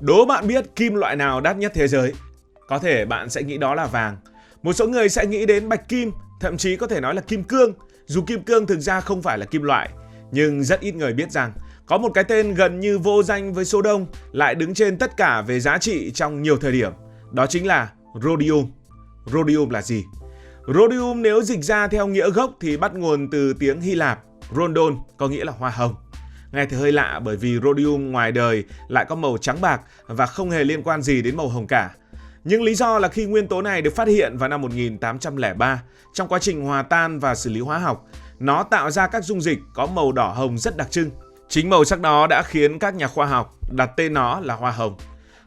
Đố bạn biết kim loại nào đắt nhất thế giới? Có thể bạn sẽ nghĩ đó là vàng. Một số người sẽ nghĩ đến bạch kim, thậm chí có thể nói là kim cương. Dù kim cương thực ra không phải là kim loại, nhưng rất ít người biết rằng có một cái tên gần như vô danh với số đông lại đứng trên tất cả về giá trị trong nhiều thời điểm. Đó chính là rhodium. Rhodium là gì? Rhodium nếu dịch ra theo nghĩa gốc thì bắt nguồn từ tiếng Hy Lạp, rhondon, có nghĩa là hoa hồng. Nghe thì hơi lạ bởi vì rhodium ngoài đời lại có màu trắng bạc và không hề liên quan gì đến màu hồng cả. Nhưng lý do là khi nguyên tố này được phát hiện vào năm 1803, trong quá trình hòa tan và xử lý hóa học, nó tạo ra các dung dịch có màu đỏ hồng rất đặc trưng. Chính màu sắc đó đã khiến các nhà khoa học đặt tên nó là hoa hồng.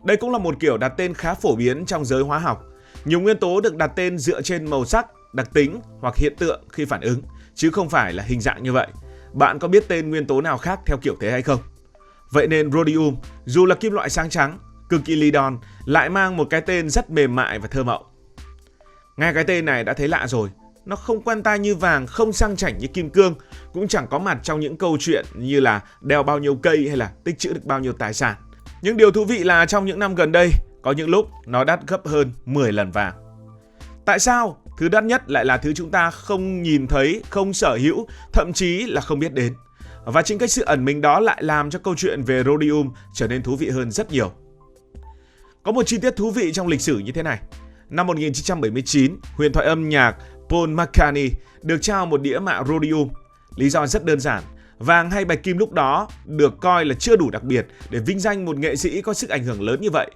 Đây cũng là một kiểu đặt tên khá phổ biến trong giới hóa học. Nhiều nguyên tố được đặt tên dựa trên màu sắc, đặc tính hoặc hiện tượng khi phản ứng, chứ không phải là hình dạng như vậy. Bạn có biết tên nguyên tố nào khác theo kiểu thế hay không? Vậy nên rhodium, dù là kim loại sáng trắng, cực kỳ ly đòn, lại mang một cái tên rất mềm mại và thơ mộng. Nghe cái tên này đã thấy lạ rồi. Nó không quen tai như vàng, không sang chảnh như kim cương, cũng chẳng có mặt trong những câu chuyện như là đeo bao nhiêu cây hay là tích trữ được bao nhiêu tài sản. Nhưng điều thú vị là trong những năm gần đây, có những lúc nó đắt gấp hơn 10 lần vàng. Tại sao thứ đắt nhất lại là thứ chúng ta không nhìn thấy, không sở hữu, thậm chí là không biết đến? Và chính cái sự ẩn mình đó lại làm cho câu chuyện về rhodium trở nên thú vị hơn rất nhiều. Có một chi tiết thú vị trong lịch sử như thế này. Năm 1979, huyền thoại âm nhạc Paul McCartney được trao một đĩa mạ rhodium. Lý do rất đơn giản, vàng hay bạch kim lúc đó được coi là chưa đủ đặc biệt để vinh danh một nghệ sĩ có sức ảnh hưởng lớn như vậy.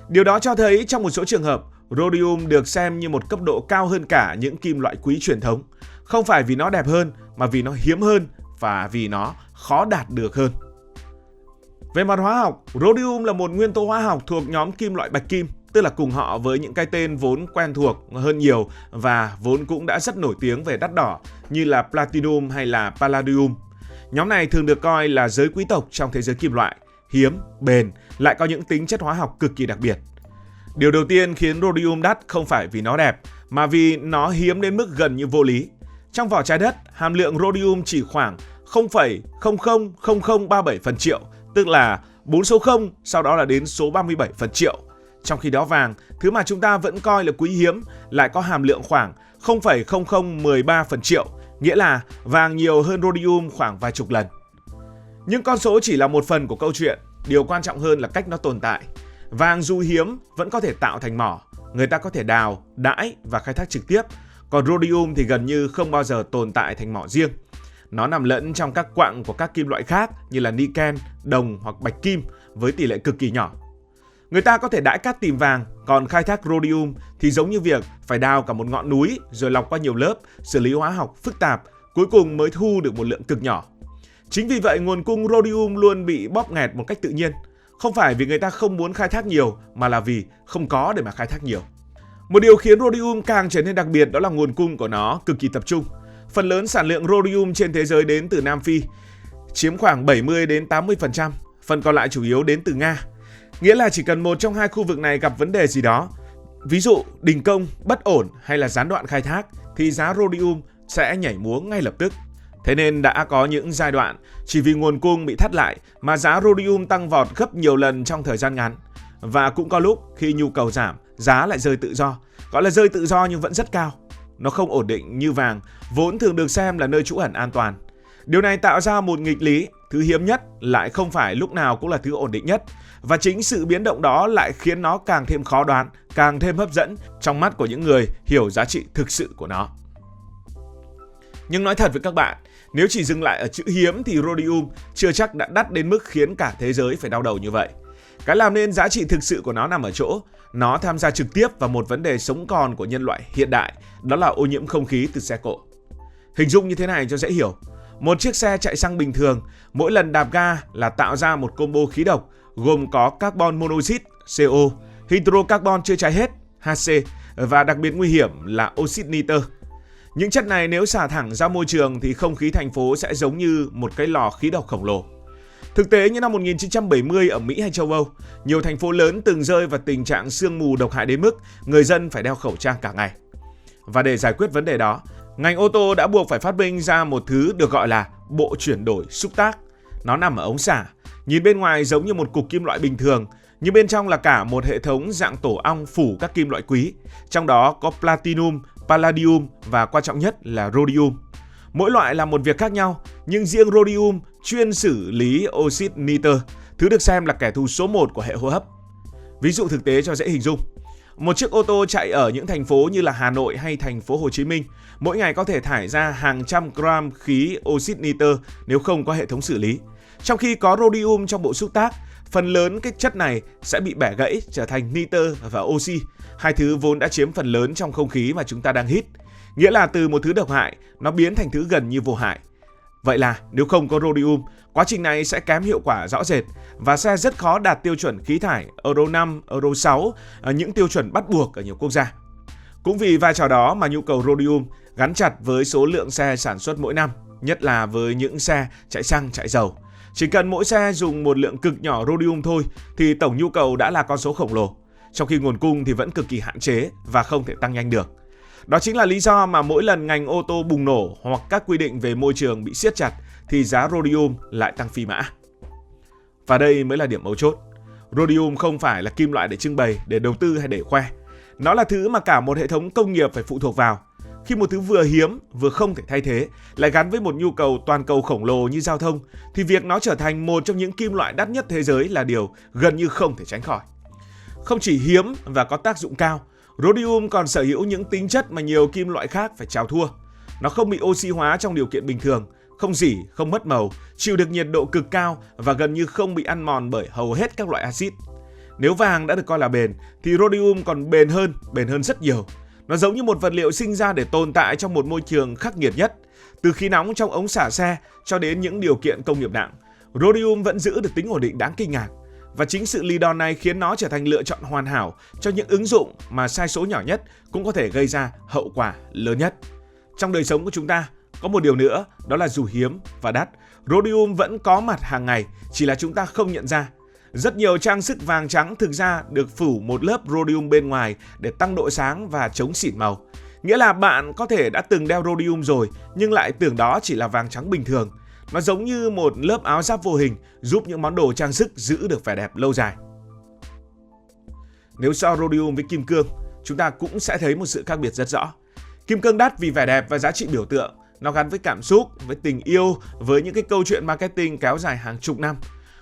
Điều đó cho thấy trong một số trường hợp, rhodium được xem như một cấp độ cao hơn cả những kim loại quý truyền thống. Không phải vì nó đẹp hơn, mà vì nó hiếm hơn và vì nó khó đạt được hơn. Về mặt hóa học, rhodium là một nguyên tố hóa học thuộc nhóm kim loại bạch kim, tức là cùng họ với những cái tên vốn quen thuộc hơn nhiều và vốn cũng đã rất nổi tiếng về đắt đỏ như là platinum hay là palladium. Nhóm này thường được coi là giới quý tộc trong thế giới kim loại, hiếm, bền, lại có những tính chất hóa học cực kỳ đặc biệt. Điều đầu tiên khiến rhodium đắt không phải vì nó đẹp, mà vì nó hiếm đến mức gần như vô lý. Trong vỏ trái đất, hàm lượng rhodium chỉ khoảng 0,000037 phần triệu, tức là 4 số 0, sau đó là đến số 37 phần triệu. Trong khi đó vàng, thứ mà chúng ta vẫn coi là quý hiếm, lại có hàm lượng khoảng 0,0013 phần triệu, nghĩa là vàng nhiều hơn rhodium khoảng vài chục lần. Nhưng con số chỉ là một phần của câu chuyện, điều quan trọng hơn là cách nó tồn tại. Vàng dù hiếm vẫn có thể tạo thành mỏ, người ta có thể đào, đãi và khai thác trực tiếp, còn rhodium thì gần như không bao giờ tồn tại thành mỏ riêng. Nó nằm lẫn trong các quặng của các kim loại khác như là niken, đồng hoặc bạch kim với tỷ lệ cực kỳ nhỏ. Người ta có thể đãi cát tìm vàng, còn khai thác rhodium thì giống như việc phải đào cả một ngọn núi rồi lọc qua nhiều lớp, xử lý hóa học phức tạp, cuối cùng mới thu được một lượng cực nhỏ. Chính vì vậy nguồn cung rhodium luôn bị bóp nghẹt một cách tự nhiên. Không phải vì người ta không muốn khai thác nhiều, mà là vì không có để mà khai thác nhiều. Một điều khiến rhodium càng trở nên đặc biệt đó là nguồn cung của nó cực kỳ tập trung. Phần lớn sản lượng rhodium trên thế giới đến từ Nam Phi, chiếm khoảng 70 đến 80%, phần còn lại chủ yếu đến từ Nga. Nghĩa là chỉ cần một trong hai khu vực này gặp vấn đề gì đó, ví dụ đình công, bất ổn hay là gián đoạn khai thác, thì giá rhodium sẽ nhảy múa ngay lập tức. Thế nên đã có những giai đoạn chỉ vì nguồn cung bị thắt lại mà giá rhodium tăng vọt gấp nhiều lần trong thời gian ngắn. Và cũng có lúc khi nhu cầu giảm, giá lại rơi tự do. Gọi là rơi tự do nhưng vẫn rất cao. Nó không ổn định như vàng, vốn thường được xem là nơi trú ẩn an toàn. Điều này tạo ra một nghịch lý, thứ hiếm nhất lại không phải lúc nào cũng là thứ ổn định nhất. Và chính sự biến động đó lại khiến nó càng thêm khó đoán, càng thêm hấp dẫn trong mắt của những người hiểu giá trị thực sự của nó. Nhưng nói thật với các bạn, nếu chỉ dừng lại ở chữ hiếm thì rhodium chưa chắc đã đắt đến mức khiến cả thế giới phải đau đầu như vậy. Cái làm nên giá trị thực sự của nó nằm ở chỗ nó tham gia trực tiếp vào một vấn đề sống còn của nhân loại hiện đại, đó là ô nhiễm không khí từ xe cộ. Hình dung như thế này cho dễ hiểu. Một chiếc xe chạy xăng bình thường, mỗi lần đạp ga là tạo ra một combo khí độc gồm có carbon monoxide CO, hydrocarbon chưa cháy hết HC và đặc biệt nguy hiểm là oxit nitơ. Những chất này nếu xả thẳng ra môi trường thì không khí thành phố sẽ giống như một cái lò khí độc khổng lồ. Thực tế như năm 1970 ở Mỹ hay châu Âu, nhiều thành phố lớn từng rơi vào tình trạng sương mù độc hại đến mức người dân phải đeo khẩu trang cả ngày. Và để giải quyết vấn đề đó, ngành ô tô đã buộc phải phát minh ra một thứ được gọi là bộ chuyển đổi xúc tác. Nó nằm ở ống xả, nhìn bên ngoài giống như một cục kim loại bình thường, Nhưng bên trong là cả một hệ thống dạng tổ ong phủ các kim loại quý, trong đó có platinum, palladium và quan trọng nhất là rhodium. Mỗi loại là một việc khác nhau, nhưng riêng rhodium chuyên xử lý oxit nitơ, thứ được xem là kẻ thù số 1 của hệ hô hấp. Ví dụ thực tế cho dễ hình dung. Một chiếc ô tô chạy ở những thành phố như là Hà Nội hay thành phố Hồ Chí Minh mỗi ngày có thể thải ra hàng trăm gram khí oxit nitơ nếu không có hệ thống xử lý. Trong khi có rhodium trong bộ xúc tác, phần lớn cái chất này sẽ bị bẻ gãy trở thành nitơ và oxy, hai thứ vốn đã chiếm phần lớn trong không khí mà chúng ta đang hít. Nghĩa là từ một thứ độc hại, nó biến thành thứ gần như vô hại. Vậy là nếu không có rhodium, quá trình này sẽ kém hiệu quả rõ rệt và xe rất khó đạt tiêu chuẩn khí thải Euro 5, Euro 6, những tiêu chuẩn bắt buộc ở nhiều quốc gia. Cũng vì vai trò đó mà nhu cầu rhodium gắn chặt với số lượng xe sản xuất mỗi năm, nhất là với những xe chạy xăng, chạy dầu. Chỉ cần mỗi xe dùng một lượng cực nhỏ rhodium thôi thì tổng nhu cầu đã là con số khổng lồ, trong khi nguồn cung thì vẫn cực kỳ hạn chế và không thể tăng nhanh được. Đó chính là lý do mà mỗi lần ngành ô tô bùng nổ hoặc các quy định về môi trường bị siết chặt thì giá rhodium lại tăng phi mã. Và đây mới là điểm mấu chốt. Rhodium không phải là kim loại để trưng bày, để đầu tư hay để khoe. Nó là thứ mà cả một hệ thống công nghiệp phải phụ thuộc vào. Khi một thứ vừa hiếm, vừa không thể thay thế, lại gắn với một nhu cầu toàn cầu khổng lồ như giao thông, thì việc nó trở thành một trong những kim loại đắt nhất thế giới là điều gần như không thể tránh khỏi. Không chỉ hiếm và có tác dụng cao, rhodium còn sở hữu những tính chất mà nhiều kim loại khác phải chào thua. Nó không bị oxy hóa trong điều kiện bình thường, không rỉ, không mất màu, chịu được nhiệt độ cực cao và gần như không bị ăn mòn bởi hầu hết các loại axit. Nếu vàng đã được coi là bền, thì rhodium còn bền hơn rất nhiều. Nó giống như một vật liệu sinh ra để tồn tại trong một môi trường khắc nghiệt nhất. Từ khí nóng trong ống xả xe cho đến những điều kiện công nghiệp nặng, rhodium vẫn giữ được tính ổn định đáng kinh ngạc. Và chính sự lì đòn này khiến nó trở thành lựa chọn hoàn hảo cho những ứng dụng mà sai số nhỏ nhất cũng có thể gây ra hậu quả lớn nhất. Trong đời sống của chúng ta, có một điều nữa, đó là dù hiếm và đắt, rhodium vẫn có mặt hàng ngày, chỉ là chúng ta không nhận ra. Rất nhiều trang sức vàng trắng thực ra được phủ một lớp rhodium bên ngoài để tăng độ sáng và chống xỉn màu. Nghĩa là bạn có thể đã từng đeo rhodium rồi nhưng lại tưởng đó chỉ là vàng trắng bình thường. Nó giống như một lớp áo giáp vô hình giúp những món đồ trang sức giữ được vẻ đẹp lâu dài. Nếu so rhodium với kim cương, chúng ta cũng sẽ thấy một sự khác biệt rất rõ. Kim cương đắt vì vẻ đẹp và giá trị biểu tượng. Nó gắn với cảm xúc, với tình yêu, với những cái câu chuyện marketing kéo dài hàng chục năm.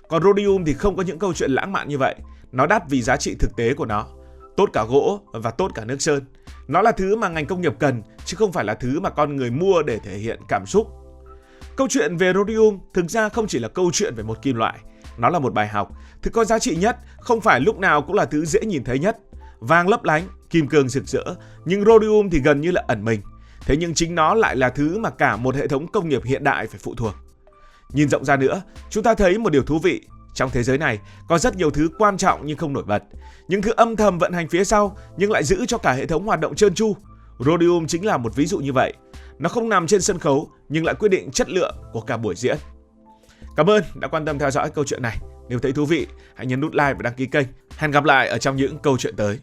Còn rhodium thì không có những câu chuyện lãng mạn như vậy. Nó đắt vì giá trị thực tế của nó. Tốt cả gỗ và tốt cả nước sơn. Nó là thứ mà ngành công nghiệp cần, chứ không phải là thứ mà con người mua để thể hiện cảm xúc. Câu chuyện về rhodium thực ra không chỉ là câu chuyện về một kim loại. Nó là một bài học. Thứ có giá trị nhất không phải lúc nào cũng là thứ dễ nhìn thấy nhất. Vàng lấp lánh, kim cương rực rỡ, nhưng rhodium thì gần như là ẩn mình. Thế nhưng chính nó lại là thứ mà cả một hệ thống công nghiệp hiện đại phải phụ thuộc. Nhìn rộng ra nữa, chúng ta thấy một điều thú vị. Trong thế giới này, có rất nhiều thứ quan trọng nhưng không nổi bật. Những thứ âm thầm vận hành phía sau nhưng lại giữ cho cả hệ thống hoạt động trơn tru. Rhodium chính là một ví dụ như vậy. Nó không nằm trên sân khấu nhưng lại quyết định chất lượng của cả buổi diễn. Cảm ơn đã quan tâm theo dõi câu chuyện này. Nếu thấy thú vị, hãy nhấn nút like và đăng ký kênh. Hẹn gặp lại ở trong những câu chuyện tới.